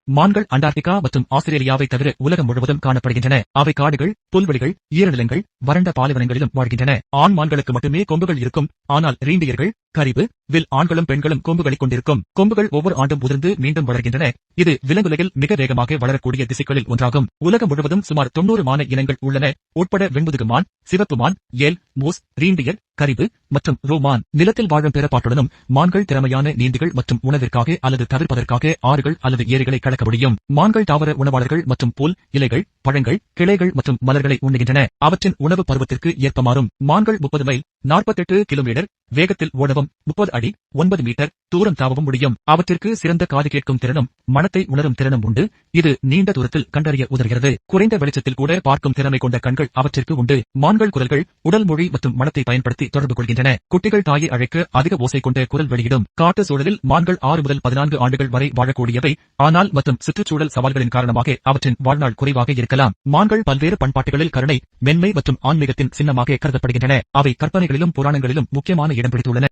மான்கள் அண்டார்டிகா மற்றும் ஆஸ்திரேலியாவை தவிர உலகம் முழுவதும் காணப்படுகின்றன. அவை காடுகள், புல்வெளிகள், ஈரநிலங்கள், வறண்ட பாலைவனங்களிலும் வாழ்கின்றன. ஆண் மான்களுக்கு மட்டுமே கொம்புகள் இருக்கும். ஆனால் ரீண்டியர்கள், கரிபு, வில் ஆண்களும் பெண்களும் கொம்புகளைக் கொண்டிருக்கும். கொம்புகள் ஒவ்வொரு ஆண்டும் உதிர்ந்து மீண்டும் வளர்கின்றன. இது விலங்குலகில் மிக வேகமாக வளரக்கூடிய திசுக்களில் ஒன்றாகும். உலகம் முழுவதும் சுமார் 90 மான இனங்கள் உள்ளன, உட்பட வெண்முதுகு மான், சிவப்பு மான், ஏல், மூஸ், ரீண்டியர், கரிபு மற்றும் ரோமான். நிலத்தில் வாழும் பிறப்பாட்டுடனும் மான்கள் திறமையான நீந்திகள் மற்றும் உணவிற்காக அல்லது தவிர்ப்பதற்காக ஆறுகள் அல்லது ஏரிகளை கடக்க முடியும். மான்கள் தாவர உணவாளர்கள் மற்றும் புல், இலைகள், பழங்கள், கிளைகள் மற்றும் மலர்களை உண்ணுகின்றன. அவற்றின் உணவு பருவத்திற்கு ஏற்ப மாறும். மான்கள் 30 மைல் 48 கிலோமீட்டர் வேகத்தில் ஓடவும் 30 அடி 9 மீட்டர் தூரம் தாவவும் முடியும். அவற்றிற்கு சிறந்த காது கேட்கும் திறனும் மணத்தை உணரும் திறனும் உண்டு. இது நீண்ட தூரத்தில் கண்டறிய உதவுகிறது. குறைந்த வெளிச்சத்தில் கூட பார்க்கும் திறமை கொண்ட கண்கள் அவற்றிற்கு உண்டு. மான்கள் குரல்கள், உடல் மொழி மற்றும் மணத்தை பயன்படுத்தி தொடர்பு கொள்கின்றன. குட்டிகள் தாயை அழைக்க அதிக ஓசை கொண்ட குரல் வெளியிடும். காட்டு சூழலில் மான்கள் 6 முதல் 14 ஆண்டுகள் வரை வாழக்கூடியவை. ஆனால் மற்றும் சுற்றுச்சூழல் சவால்களின் காரணமாக அவற்றின் வாழ்நாள் குறைவாக இருக்கலாம். மான்கள் பல்வேறு பண்பாட்டுகளில் கருணை, மென்மை மற்றும் ஆன்மீகத்தின் சின்னமாக கருதப்படுகின்றன. அவை கற்பனைகளிலும் புராணங்களிலும் முக்கியமான இடம் பிடித்துள்ளன.